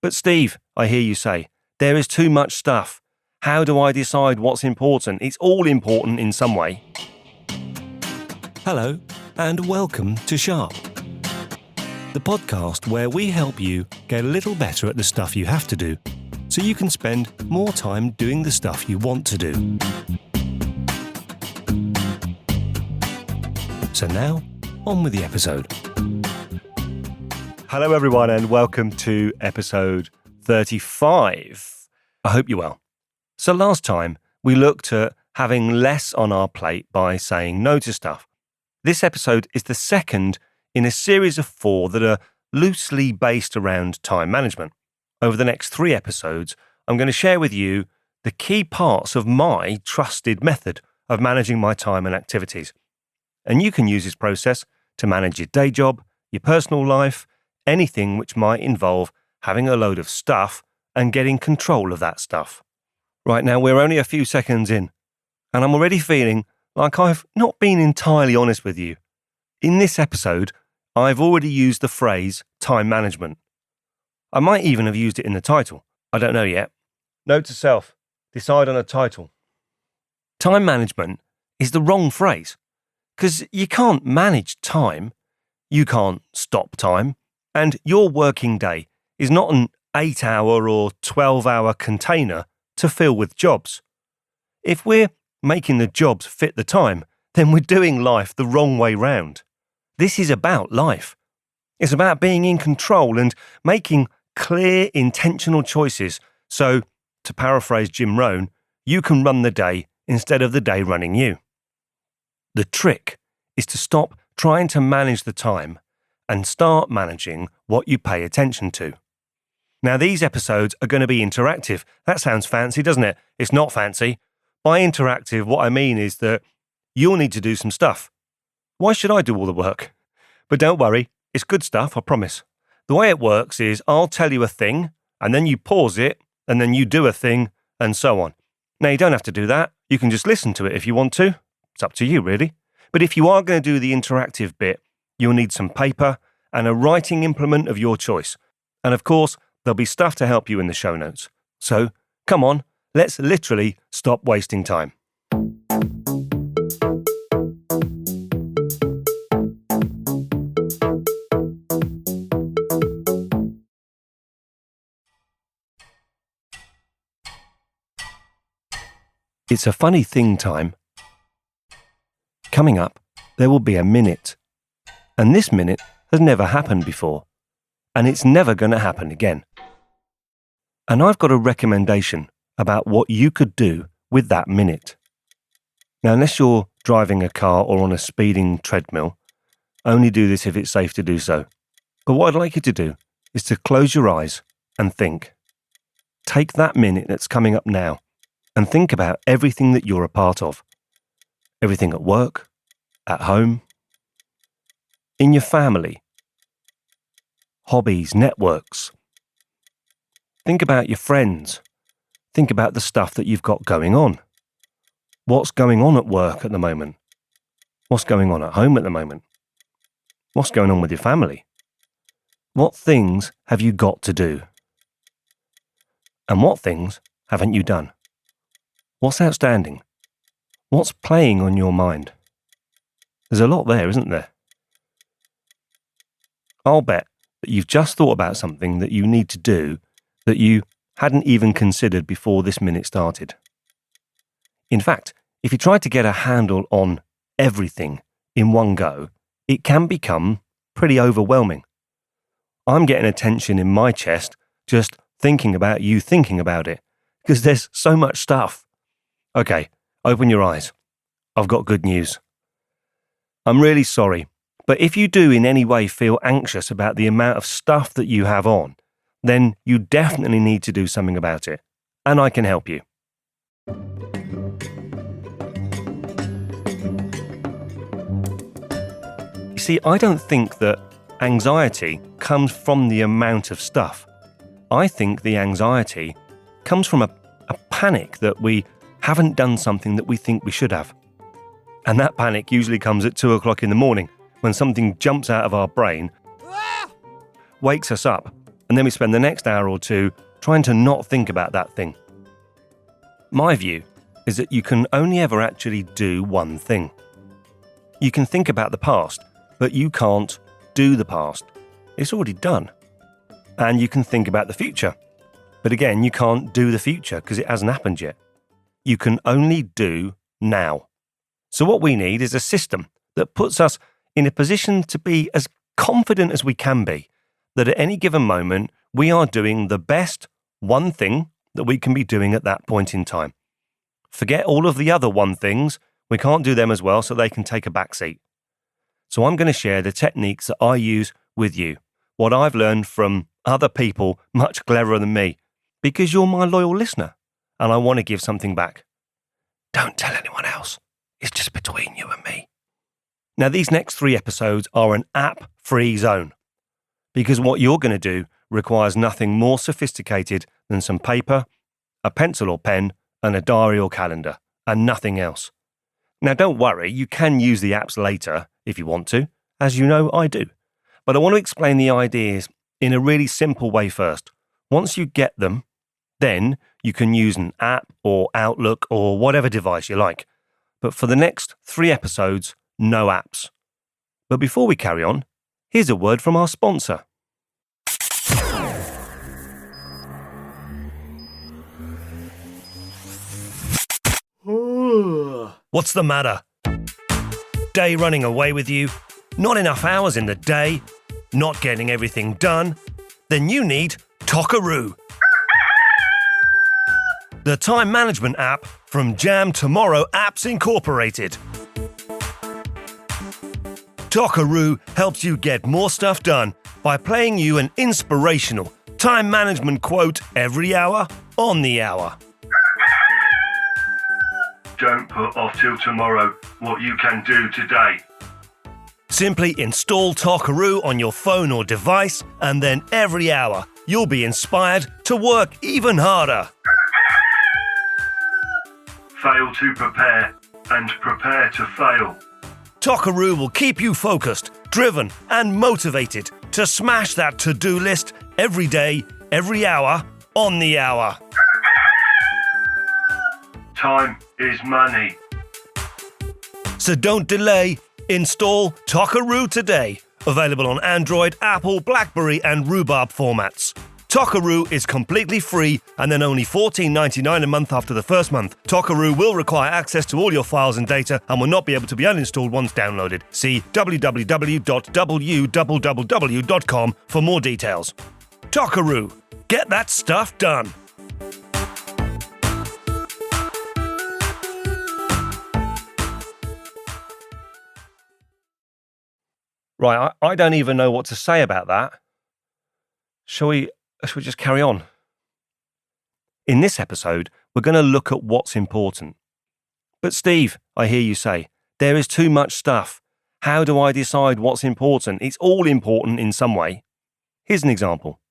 But Steve, I hear you say, there is too much stuff. How do I decide what's important? It's all important in some way. Hello, and welcome to Sharp, the podcast where we help you get a little better at the stuff you have to do, so you can spend more time doing the stuff you want to do. So now, on with the episode. Hello everyone, and welcome to episode 35. I hope you're well. So last time, we looked at having less on our plate by saying no to stuff. This episode is the second in a series of 4 that are loosely based around time management. Over the next 3 episodes, I'm going to share with you the key parts of my trusted method of managing my time and activities. And you can use this process to manage your day job, your personal life, anything which might involve having a load of stuff and getting control of that stuff. Right now, we're only a few seconds in, and I'm already feeling like I've not been entirely honest with you. In this episode, I've already used the phrase time management. I might even have used it in the title. I don't know yet. Note to self, decide on a title. Time management is the wrong phrase, because you can't manage time, you can't stop time, and your working day is not an 8-hour or 12-hour container to fill with jobs. If we're making the jobs fit the time, then we're doing life the wrong way round. This is about life. It's about being in control and making clear, intentional choices. So, to paraphrase Jim Rohn, you can run the day instead of the day running you. The trick is to stop trying to manage the time and start managing what you pay attention to. Now, these episodes are going to be interactive. That sounds fancy, doesn't it? It's not fancy. By interactive, what I mean is that you'll need to do some stuff. Why should I do all the work? But don't worry, it's good stuff, I promise. The way it works is I'll tell you a thing, and then you pause it, and then you do a thing, and so on. Now, you don't have to do that. You can just listen to it if you want to. It's up to you, really. But if you are going to do the interactive bit, you'll need some paper and a writing implement of your choice. And of course, there'll be stuff to help you in the show notes. So, come on, let's literally stop wasting time. It's a funny thing time. Coming up, there will be a minute. And this minute has never happened before. And it's never going to happen again. And I've got a recommendation about what you could do with that minute. Now, unless you're driving a car or on a speeding treadmill, only do this if it's safe to do so. But what I'd like you to do is to close your eyes and think. Take that minute that's coming up now and think about everything that you're a part of. Everything at work, at home, in your family, hobbies, networks. Think about your friends. Think about the stuff that you've got going on. What's going on at work at the moment? What's going on at home at the moment? What's going on with your family? What things have you got to do? And what things haven't you done? What's outstanding? What's playing on your mind? There's a lot there, isn't there? I'll bet that you've just thought about something that you need to do that you hadn't even considered before this minute started. In fact, if you try to get a handle on everything in one go, it can become pretty overwhelming. I'm getting a tension in my chest just thinking about you thinking about it, because there's so much stuff. Okay, open your eyes. I've got good news. I'm really sorry, but if you do in any way feel anxious about the amount of stuff that you have on, then you definitely need to do something about it, and I can help you. You see, I don't think that anxiety comes from the amount of stuff. I think the anxiety comes from a panic that we haven't done something that we think we should have. And that panic usually comes at 2 o'clock in the morning when something jumps out of our brain, wakes us up, and then we spend the next hour or two trying to not think about that thing. My view is that you can only ever actually do one thing. You can think about the past, but you can't do the past. It's already done. And you can think about the future, but again, you can't do the future because it hasn't happened yet. You can only do now. So what we need is a system that puts us in a position to be as confident as we can be that at any given moment we are doing the best one thing that we can be doing at that point in time. Forget all of the other one things. We can't do them as well, so they can take a backseat. So I'm going to share the techniques that I use with you, what I've learned from other people much cleverer than me, because you're my loyal listener and I want to give something back. Don't tell anyone else. It's just between you and me. Now, these next 3 episodes are an app-free zone, because what you're going to do requires nothing more sophisticated than some paper, a pencil or pen, and a diary or calendar, and nothing else. Now, don't worry, you can use the apps later if you want to, as you know I do. But I want to explain the ideas in a really simple way first. Once you get them, then you can use an app or Outlook or whatever device you like. But for the next 3 episodes, no apps. But before we carry on, here's a word from our sponsor. What's the matter? Day running away with you? Not enough hours in the day? Not getting everything done? Then you need Tokaroo, the time management app from Jam Tomorrow Apps Incorporated. Tokaroo helps you get more stuff done by playing you an inspirational time management quote every hour on the hour. Don't put off till tomorrow what you can do today. Simply install Tokaroo on your phone or device, and then every hour you'll be inspired to work even harder. Fail to prepare and prepare to fail. Tokaroo will keep you focused, driven, and motivated to smash that to-do list every day, every hour, on the hour. Time is money. So don't delay. Install Tokaroo today. Available on Android, Apple, BlackBerry, and Rhubarb formats. Tokaroo is completely free and then only $14.99 a month after the first month. Tokaroo will require access to all your files and data and will not be able to be uninstalled once downloaded. See www.www.com for more details. Tokaroo. Get that stuff done. Right, I don't even know what to say about that. Shall we just carry on? In this episode, we're going to look at what's important. But Steve, I hear you say, there is too much stuff. How do I decide what's important? It's all important in some way. Here's an example.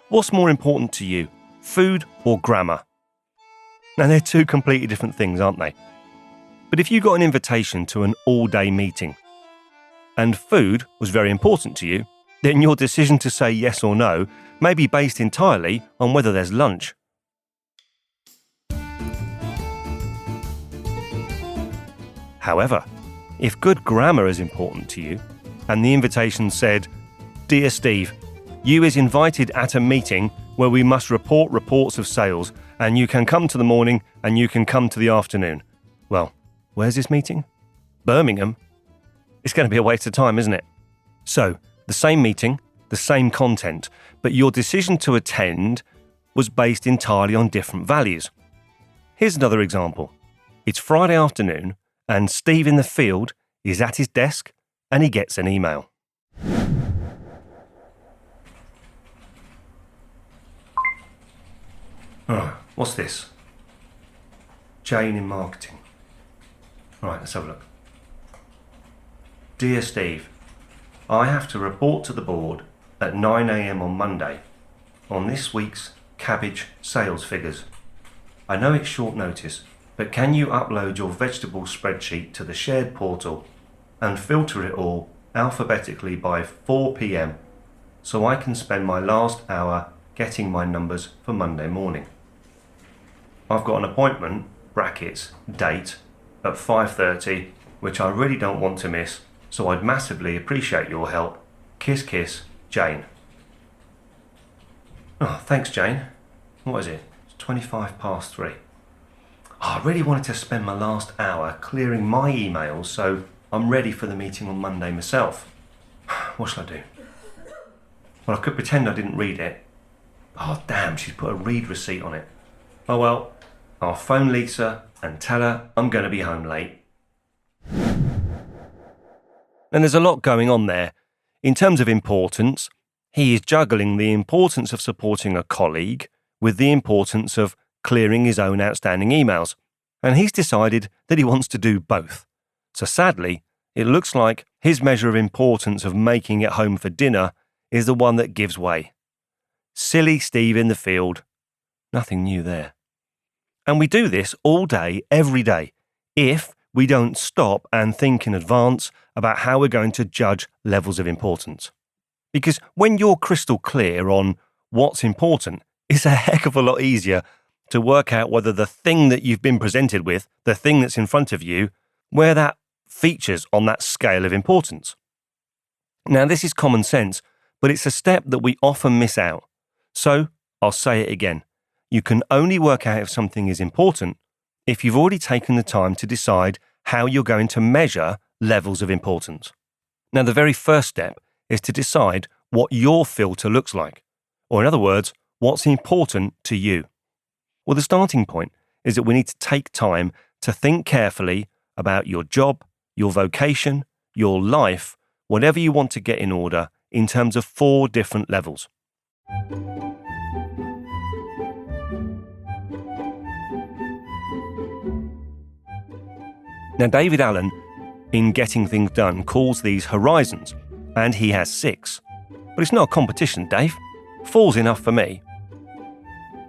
What's more important to you, food or grammar? Now, they're 2 completely different things, aren't they? But if you got an invitation to an all-day meeting and food was very important to you, then your decision to say yes or no may be based entirely on whether there's lunch. However, if good grammar is important to you and the invitation said, "Dear Steve, you is invited at a meeting where we must report reports of sales and you can come to the morning and you can come to the afternoon." Well, where's this meeting? Birmingham. It's going to be a waste of time, isn't it? So, the same meeting, the same content, but your decision to attend was based entirely on different values. Here's another example. It's Friday afternoon, and Steve in the field is at his desk, and he gets an email. What's this? Jane in marketing. Right, let's have a look. Dear Steve, I have to report to the board at 9 a.m. on Monday on this week's cabbage sales figures. I know it's short notice, but can you upload your vegetable spreadsheet to the shared portal and filter it all alphabetically by 4 p.m. so I can spend my last hour getting my numbers for Monday morning. I've got an appointment, brackets, date, at 5:30, which I really don't want to miss, so I'd massively appreciate your help. Kiss, kiss, Jane. Oh, thanks, Jane. What is it? It's 3:25. I really wanted to spend my last hour clearing my emails so I'm ready for the meeting on Monday myself. What shall I do? Well, I could pretend I didn't read it. Oh, damn, she's put a read receipt on it. Oh well, I'll phone Lisa and tell her I'm going to be home late. And there's a lot going on there. In terms of importance, he is juggling the importance of supporting a colleague with the importance of clearing his own outstanding emails. And he's decided that he wants to do both. So sadly, it looks like his measure of importance of making it home for dinner is the one that gives way. Silly Steve in the field. Nothing new there. And we do this all day, every day, if we don't stop and think in advance about how we're going to judge levels of importance. Because when you're crystal clear on what's important, it's a heck of a lot easier to work out whether the thing that you've been presented with, the thing that's in front of you, where that features on that scale of importance. Now, this is common sense, but it's a step that we often miss out. So, I'll say it again. You can only work out if something is important if you've already taken the time to decide how you're going to measure levels of importance. Now, the very first step is to decide what your filter looks like, or in other words, what's important to you. Well, the starting point is that we need to take time to think carefully about your job, your vocation, your life, whatever you want to get in order in terms of 4 different levels. Now, David Allen, in Getting Things Done, calls these horizons, and he has 6. But it's not a competition, Dave. 4's enough for me.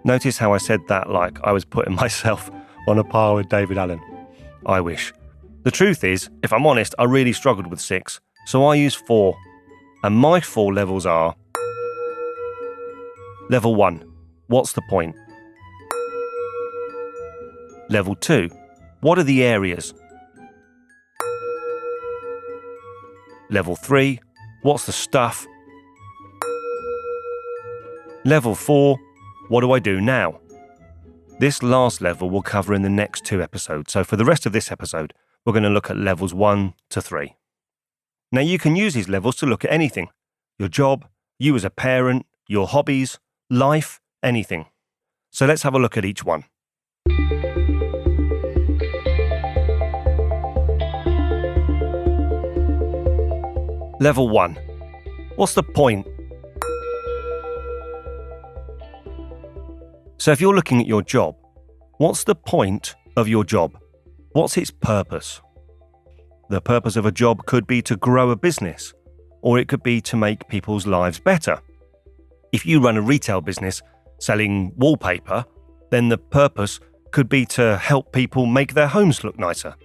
Notice how I said that like I was putting myself on a par with David Allen. I wish. The truth is, if I'm honest, I really struggled with 6, so I use 4. And my 4 levels are: Level 1, what's the point? Level 2, what are the areas? Level 3, what's the stuff? Level 4, what do I do now? This last level we'll cover in the next 2 episodes, so for the rest of this episode, we're going to look at levels 1 to 3. Now, you can use these levels to look at anything: your job, you as a parent, your hobbies, life, anything. So let's have a look at each one. Level 1. What's the point? So if you're looking at your job, what's the point of your job? What's its purpose? The purpose of a job could be to grow a business, or it could be to make people's lives better. If you run a retail business selling wallpaper, then the purpose could be to help people make their homes look nicer.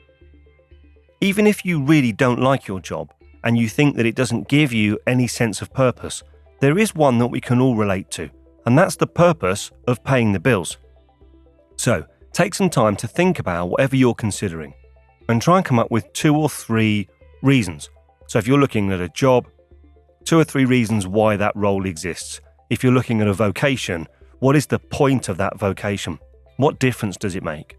Even if you really don't like your job and you think that it doesn't give you any sense of purpose, there is one that we can all relate to, and that's the purpose of paying the bills. So, take some time to think about whatever you're considering and try and come up with 2 or 3 reasons. So if you're looking at a job, 2 or 3 reasons why that role exists. If you're looking at a vocation, what is the point of that vocation? What difference does it make?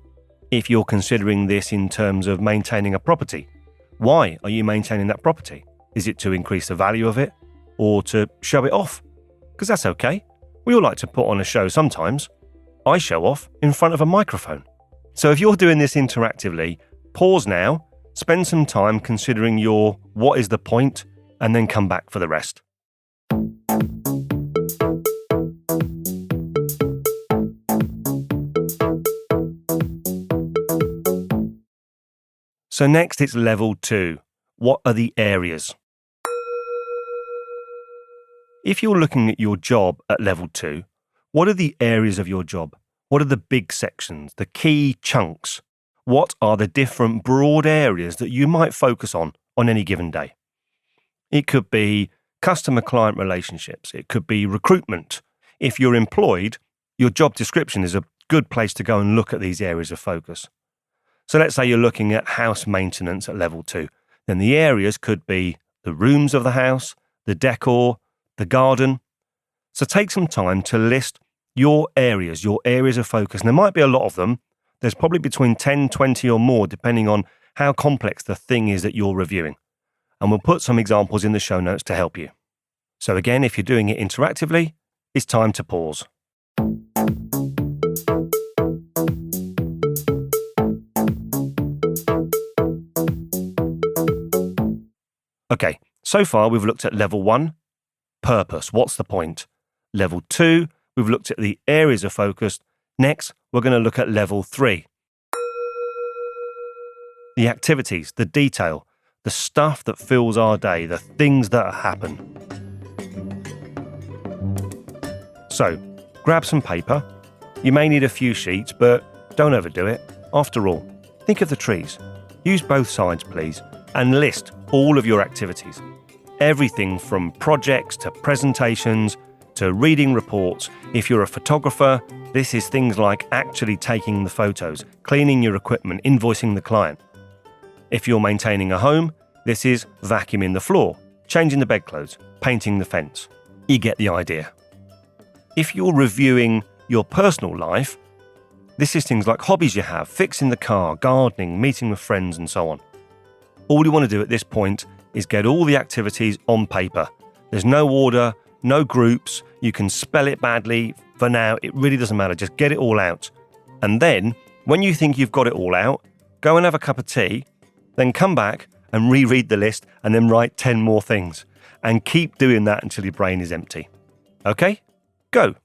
If you're considering this in terms of maintaining a property, why are you maintaining that property? Is it to increase the value of it or to show it off? Because that's okay. We all like to put on a show sometimes. I show off in front of a microphone. So if you're doing this interactively, pause now, spend some time considering your what is the point, and then come back for the rest. So next it's level 2. What are the areas? If you're looking at your job at level 2, what are the areas of your job? What are the big sections, the key chunks? What are the different broad areas that you might focus on any given day? It could be customer-client relationships. It could be recruitment. If you're employed, your job description is a good place to go and look at these areas of focus. So let's say you're looking at house maintenance at level 2. Then the areas could be the rooms of the house, the decor, the garden. So take some time to list your areas of focus. And there might be a lot of them. There's probably between 10, 20 or more, depending on how complex the thing is that you're reviewing. And we'll put some examples in the show notes to help you. So again, if you're doing it interactively, it's time to pause. Okay, so far we've looked at level 1, purpose, what's the point? Level 2, we've looked at the areas of focus. Next, we're going to look at level 3. The activities, the detail, the stuff that fills our day, the things that happen. So, grab some paper. You may need a few sheets, but don't overdo it. After all, think of the trees. Use both sides, please, and list all of your activities. Everything from projects to presentations to reading reports. If you're a photographer, this is things like actually taking the photos, cleaning your equipment, invoicing the client. If you're maintaining a home, this is vacuuming the floor, changing the bedclothes, painting the fence. You get the idea. If you're reviewing your personal life, this is things like hobbies you have, fixing the car, gardening, meeting with friends and so on. All you want to do at this point is get all the activities on paper. There's no order, no groups, you can spell it badly. For now, it really doesn't matter, just get it all out. And then, when you think you've got it all out, go and have a cup of tea, then come back and reread the list and then write 10 more things. And keep doing that until your brain is empty. Okay? Go!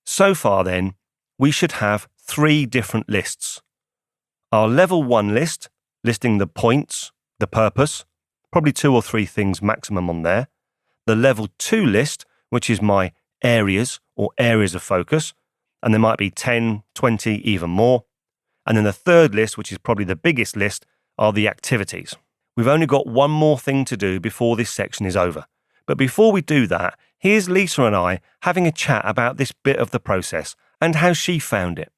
So far then, we should have 3 different lists. Our level 1 list, listing the points, the purpose, probably 2 or 3 things maximum on there. The level 2 list, which is my areas or areas of focus, and there might be 10, 20, even more. And then the third list, which is probably the biggest list, are the activities. We've only got one more thing to do before this section is over. But before we do that, here's Lisa and I having a chat about this bit of the process and how she found it.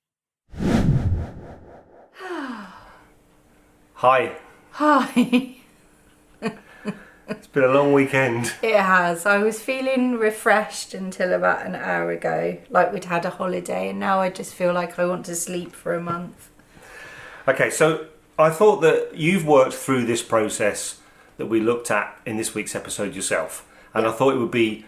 Hi. Hi. It's been a long weekend. It has. I was feeling refreshed until about an hour ago, like we'd had a holiday, and now I just feel like I want to sleep for a month. Okay, so I thought that you've worked through this process that we looked at in this week's episode yourself, and I thought it would be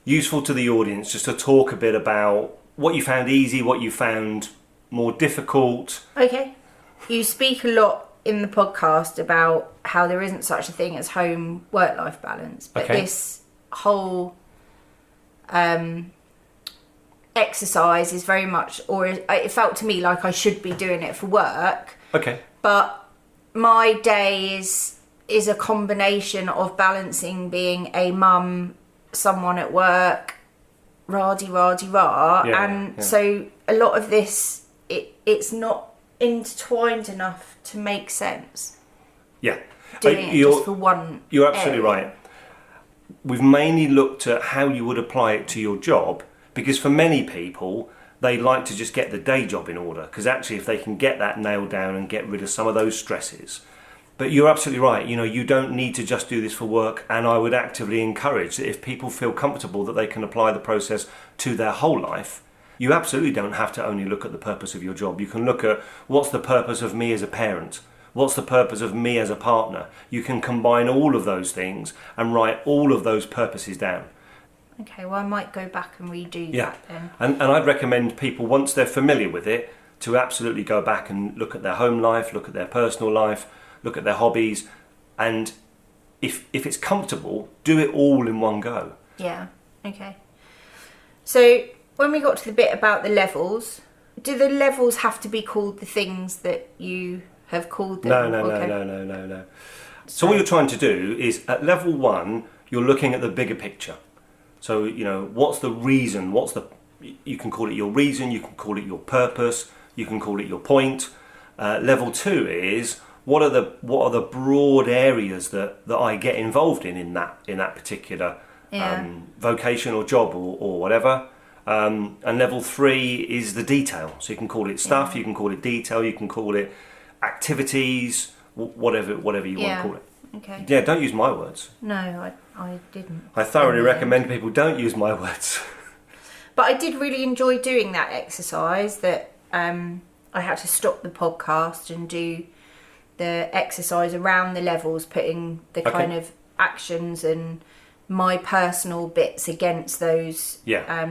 useful to the audience just to talk a bit about what you found easy, what you found more difficult. Okay. You speak a lot in the podcast about how there isn't such a thing as home work-life balance, but this whole exercise is very much, or it felt to me like I should be doing it for work. Okay. But my day is a combination of balancing being a mum, someone at work, so a lot of this it's not intertwined enough to make sense. Yeah. Doing it just for one You're absolutely area. right. We've mainly looked at how you would apply it to your job, because for many people, they like to just get the day job in order, because actually if they can get that nailed down and get rid of some of those stresses. But you're absolutely right, you don't need to just do this for work, and I would actively encourage that if people feel comfortable that they can apply the process to their whole life, you absolutely don't have to only look at the purpose of your job. You can look at what's the purpose of me as a parent, what's the purpose of me as a partner. You can combine all of those things and write all of those purposes down. Okay, well I might go back and redo that then. And I'd recommend people, once they're familiar with it, to absolutely go back and look at their home life, look at their personal life, look at their hobbies, and if it's comfortable, do it all in one go. Yeah, okay. So when we got to the bit about the levels, do the levels have to be called the things that you have called them? No. So what you're trying to do is, at level 1, you're looking at the bigger picture. So, what's the reason, what's the you can call it your reason, you can call it your purpose, you can call it your point. Level 2 is what are the broad areas that I get involved in that particular vocation or job or whatever. And level 3 is the detail. So you can call it stuff, you can call it detail, you can call it activities, whatever you want to call it. Okay. Yeah, don't use my words. No, I didn't. I thoroughly recommend people don't use my words. But I did really enjoy doing that exercise, that I had to stop the podcast and do the exercise around the levels, putting the kind of actions and my personal bits against those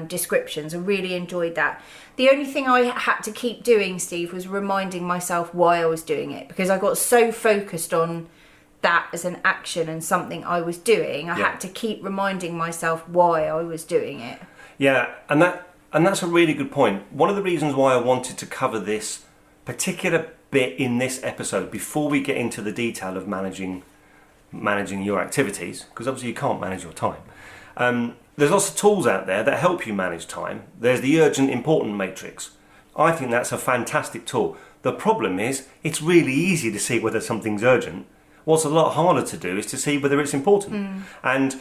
descriptions. I really enjoyed that. The only thing I had to keep doing, Steve, was reminding myself why I was doing it, because I got so focused on that as an action and something I was doing. I had to keep reminding myself why I was doing it. Yeah, and that's a really good point. One of the reasons why I wanted to cover this particular bit in this episode before we get into the detail of managing your activities, because obviously you can't manage your time. There's lots of tools out there that help you manage time. There's the urgent important matrix. I think that's a fantastic tool. The problem is it's really easy to see whether something's urgent. What's a lot harder to do is to see whether it's important. And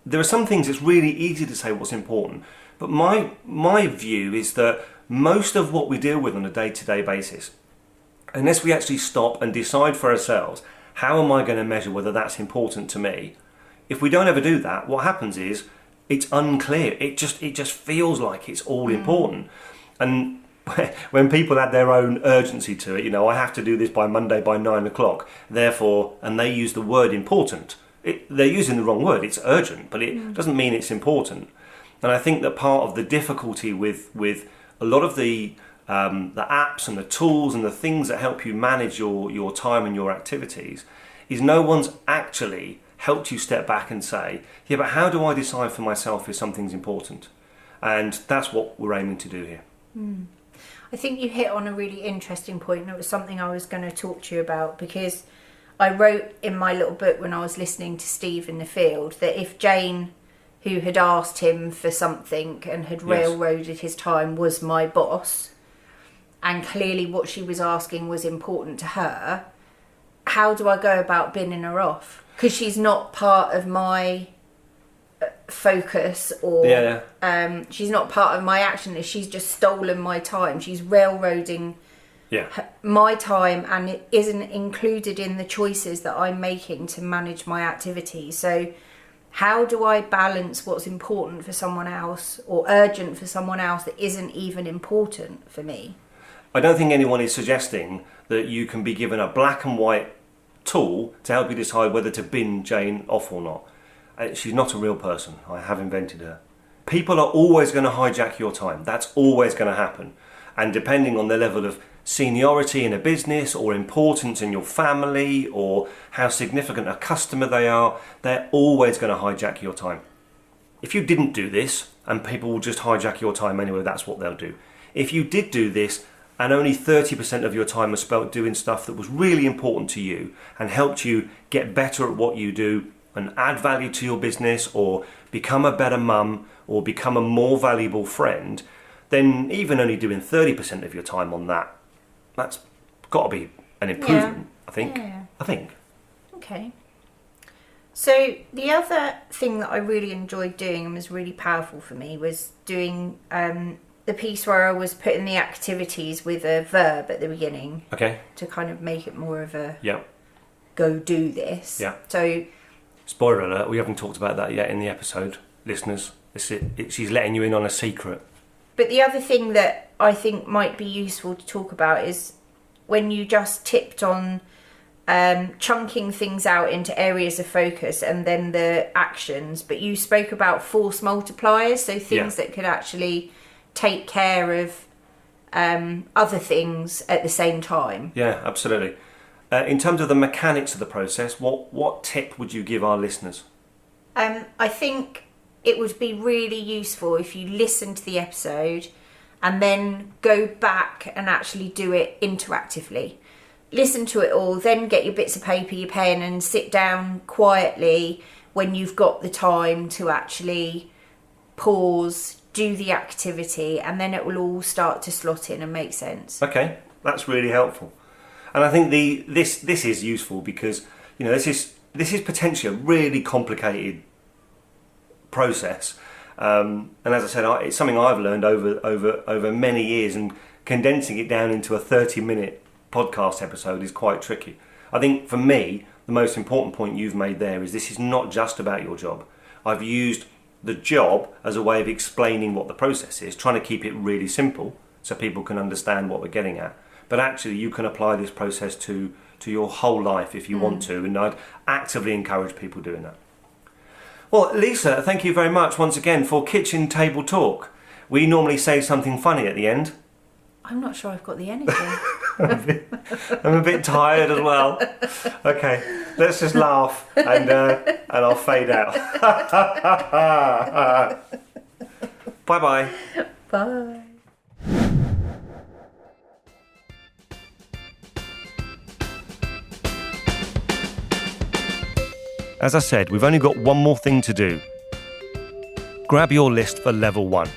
there are some things it's really easy to say what's important. But my view is that most of what we deal with on a day-to-day basis, unless we actually stop and decide for ourselves, how am I going to measure whether that's important to me? If we don't ever do that, what happens is it's unclear. It just feels like it's all important. And when people add their own urgency to it, I have to do this by Monday by 9 o'clock, therefore, and they use the word important. They're using the wrong word. It's urgent, but it doesn't mean it's important. And I think that part of the difficulty with a lot of the apps and the tools and the things that help you manage your time and your activities is no one's actually helped you step back and say, yeah, but how do I decide for myself if something's important? And that's what we're aiming to do here. I think you hit on a really interesting point, and it was something I was going to talk to you about, because I wrote in my little book when I was listening to Steve in the field that if Jane, who had asked him for something and had railroaded his time, was my boss, and clearly what she was asking was important to her, how do I go about binning her off? Because she's not part of my focus, or she's not part of my action list. She's just stolen my time. She's railroading my time, and it isn't included in the choices that I'm making to manage my activities. So how do I balance what's important for someone else or urgent for someone else that isn't even important for me? I don't think anyone is suggesting that you can be given a black and white tool to help you decide whether to bin Jane off or not. She's not a real person. I have invented her. People are always going to hijack your time. That's always going to happen. And depending on the level of seniority in a business or importance in your family or how significant a customer they are, they're always going to hijack your time. If you didn't do this, and people will just hijack your time anyway, that's what they'll do. If you did do this, and only 30% of your time was spent doing stuff that was really important to you and helped you get better at what you do and add value to your business or become a better mum or become a more valuable friend, then even only doing 30% of your time on that, that's got to be an improvement, I think. I think. Okay. So the other thing that I really enjoyed doing and was really powerful for me was doing the piece where I was putting the activities with a verb at the beginning. Okay. To kind of make it more of a Yeah. go do this. Yeah. So spoiler alert, we haven't talked about that yet in the episode, listeners. She's letting you in on a secret. But the other thing that I think might be useful to talk about is when you just tipped on chunking things out into areas of focus and then the actions, but you spoke about force multipliers, so things that could actually take care of other things at the same time. Yeah, absolutely. In terms of the mechanics of the process, what tip would you give our listeners? I think it would be really useful if you listen to the episode and then go back and actually do it interactively. Listen to it all, then get your bits of paper, your pen, and sit down quietly when you've got the time to actually pause, do the activity, and then it will all start to slot in and make sense. Okay, that's really helpful. And I think this is useful because, you know, this is potentially a really complicated process. And as I said, it's something I've learned over many years, and condensing it down into a 30-minute podcast episode is quite tricky. I think for me, the most important point you've made there is this is not just about your job. I've used the job as a way of explaining what the process is, trying to keep it really simple so people can understand what we're getting at. But actually, you can apply this process to your whole life if you want to, and I'd actively encourage people doing that. Well, Lisa, thank you very much once again for Kitchen Table Talk. We normally say something funny at the end. I'm not sure I've got the energy. I'm a bit tired as well. Okay, let's just laugh and I'll fade out. Bye-bye. Bye. As I said, we've only got one more thing to do. Grab your list for level 1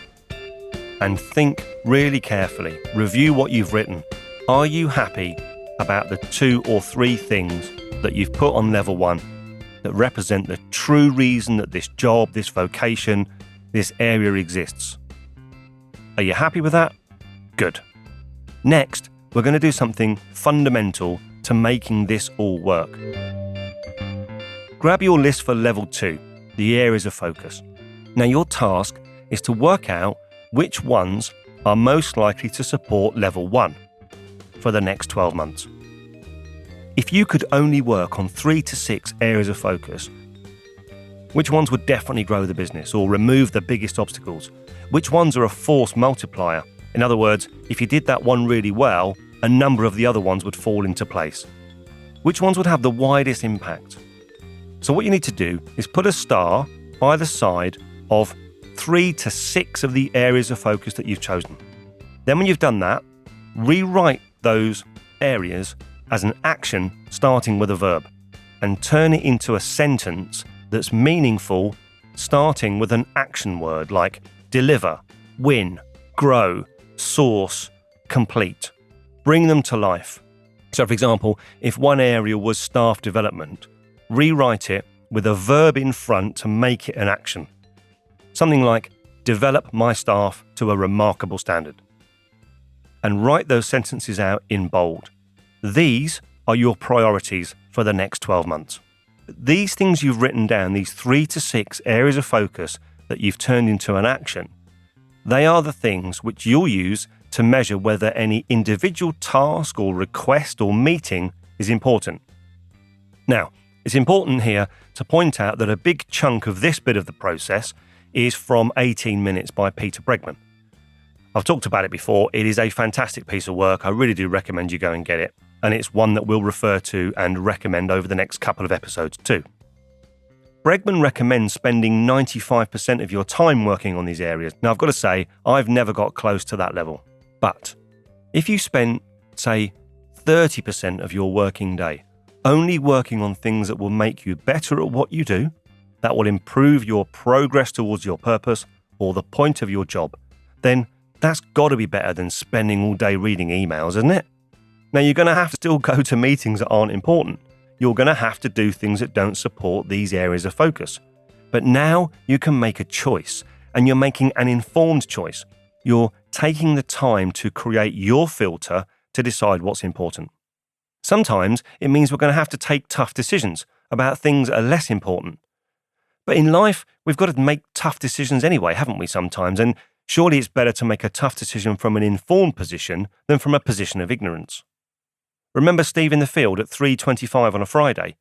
and think really carefully. Review what you've written. Are you happy about the 2 or 3 things that you've put on level 1 that represent the true reason that this job, this vocation, this area exists? Are you happy with that? Good. Next, we're going to do something fundamental to making this all work. Grab your list for level 2, the areas of focus. Now your task is to work out which ones are most likely to support level 1 for the next 12 months. If you could only work on 3 to 6 areas of focus, which ones would definitely grow the business or remove the biggest obstacles? Which ones are a force multiplier? In other words, if you did that one really well, a number of the other ones would fall into place. Which ones would have the widest impact? So what you need to do is put a star by the side of 3 to 6 of the areas of focus that you've chosen. Then when you've done that, rewrite those areas as an action starting with a verb and turn it into a sentence that's meaningful starting with an action word like deliver, win, grow, source, complete. Bring them to life. So for example, if one area was staff development, rewrite it with a verb in front to make it an action. Something like, develop my staff to a remarkable standard. And write those sentences out in bold. These are your priorities for the next 12 months. These things you've written down, these 3 to 6 areas of focus that you've turned into an action, they are the things which you'll use to measure whether any individual task or request or meeting is important. Now, it's important here to point out that a big chunk of this bit of the process is from 18 Minutes by Peter Bregman. I've talked about it before. It is a fantastic piece of work. I really do recommend you go and get it. And it's one that we'll refer to and recommend over the next couple of episodes too. Bregman recommends spending 95% of your time working on these areas. Now, I've got to say, I've never got close to that level. But if you spend, say, 30% of your working day only working on things that will make you better at what you do, that will improve your progress towards your purpose or the point of your job, then that's got to be better than spending all day reading emails, isn't it? Now, you're going to have to still go to meetings that aren't important. You're going to have to do things that don't support these areas of focus. But now you can make a choice, and you're making an informed choice. You're taking the time to create your filter to decide what's important. Sometimes it means we're going to have to take tough decisions about things that are less important. But in life, we've got to make tough decisions anyway, haven't we, sometimes? And surely it's better to make a tough decision from an informed position than from a position of ignorance. Remember Steve in the field at 3:25 on a Friday?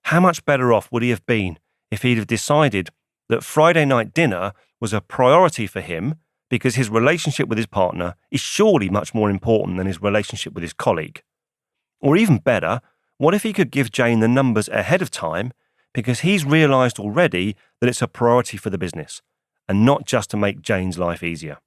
How much better off would he have been if he'd have decided that Friday night dinner was a priority for him because his relationship with his partner is surely much more important than his relationship with his colleague? Or even better, what if he could give Jane the numbers ahead of time because he's realised already that it's a priority for the business and not just to make Jane's life easier?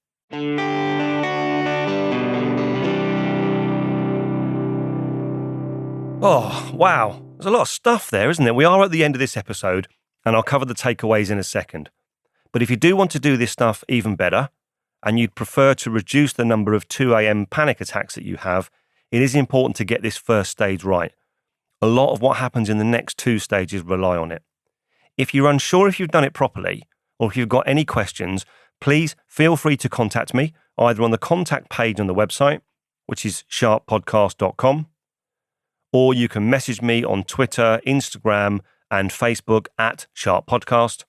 Oh, wow. There's a lot of stuff there, isn't there? We are at the end of this episode, and I'll cover the takeaways in a second. But if you do want to do this stuff even better, and you'd prefer to reduce the number of 2 a.m. panic attacks that you have, it is important to get this first stage right. A lot of what happens in the next 2 stages rely on it. If you're unsure if you've done it properly, or if you've got any questions, please feel free to contact me either on the contact page on the website, which is sharppodcast.com, or you can message me on Twitter, Instagram, and Facebook at Sharp Podcast.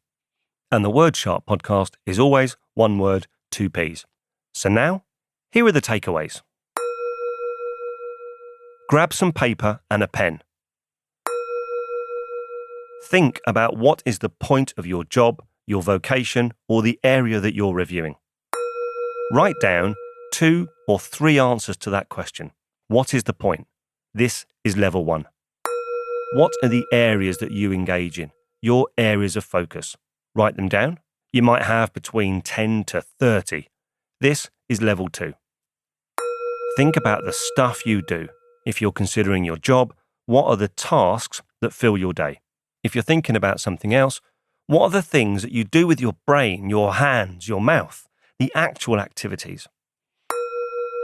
And the word Sharp Podcast is always one word, 2 Ps. So now, here are the takeaways. Grab some paper and a pen. Think about what is the point of your job, your vocation, or the area that you're reviewing. Write down 2 or 3 answers to that question. What is the point? This is level 1. What are the areas that you engage in? Your areas of focus. Write them down. You might have between 10 to 30. This is level 2. Think about the stuff you do. If you're considering your job, what are the tasks that fill your day? If you're thinking about something else, what are the things that you do with your brain, your hands, your mouth, the actual activities?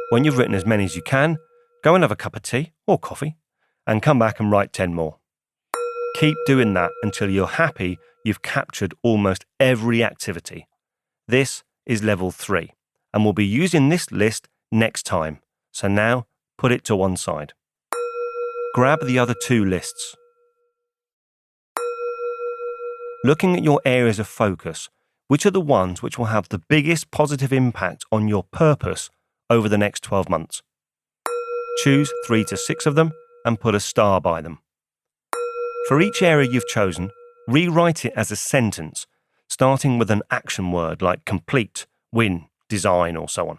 When you've written as many as you can, go and have a cup of tea or coffee and come back and write 10 more. Keep doing that until you're happy you've captured almost every activity. This is level 3, and we'll be using this list next time. So now, put it to one side. Grab the other 2 lists. Looking at your areas of focus, which are the ones which will have the biggest positive impact on your purpose over the next 12 months? Choose 3 to 6 of them and put a star by them. For each area you've chosen, rewrite it as a sentence, starting with an action word like complete, win, design, or so on.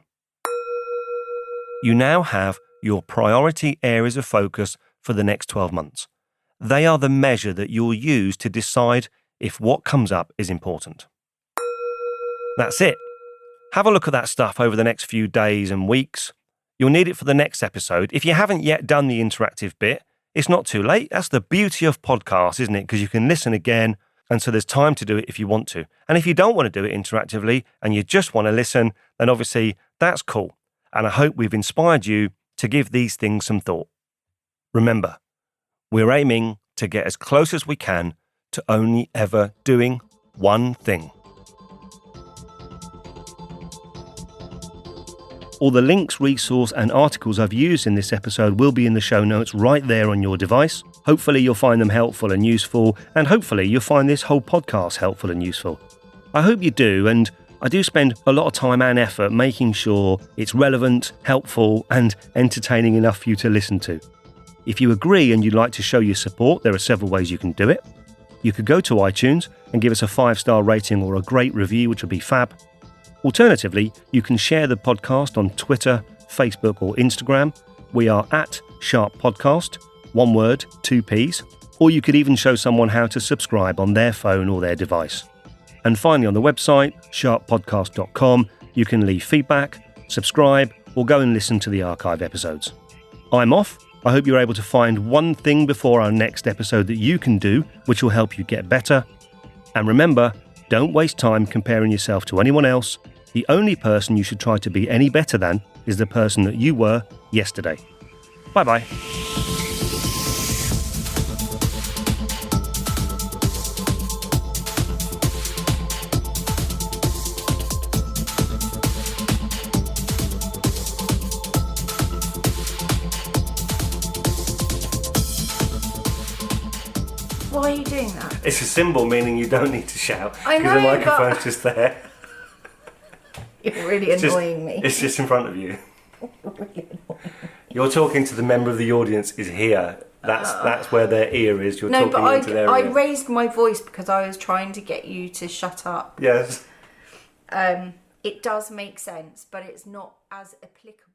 You now have your priority areas of focus for the next 12 months. They are the measure that you'll use to decide if what comes up is important. That's it. Have a look at that stuff over the next few days and weeks. You'll need it for the next episode. If you haven't yet done the interactive bit, it's not too late. That's the beauty of podcasts, isn't it? Because you can listen again, and so there's time to do it if you want to. And if you don't want to do it interactively and you just want to listen, then obviously that's cool. And I hope we've inspired you to give these things some thought. Remember, we're aiming to get as close as we can to only ever doing one thing. All the links, resource and articles I've used in this episode will be in the show notes right there on your device. Hopefully you'll find them helpful and useful, and hopefully you'll find this whole podcast helpful and useful. I hope you do, and I do spend a lot of time and effort making sure it's relevant, helpful and entertaining enough for you to listen to. If you agree and you'd like to show your support, there are several ways you can do it. You could go to iTunes and give us a 5-star rating or a great review, which would be fab. Alternatively, you can share the podcast on Twitter, Facebook or Instagram. We are at Sharp Podcast, one word, 2 Ps, or you could even show someone how to subscribe on their phone or their device. And finally, on the website, sharppodcast.com, you can leave feedback, subscribe, or go and listen to the archive episodes. I'm off. I hope you're able to find one thing before our next episode that you can do, which will help you get better. And remember, don't waste time comparing yourself to anyone else. The only person you should try to be any better than is the person that you were yesterday. Bye-bye. Why are you doing that? It's a symbol meaning you don't need to shout I because the know, microphone's but- just there. You're really annoying me. It's just in front of you. You're talking to the member of the audience is here. That's where their ear is. You're No, talking but into their I ear. raised my voice because I was trying to get you to shut up. Yes. It does make sense, but it's not as applicable.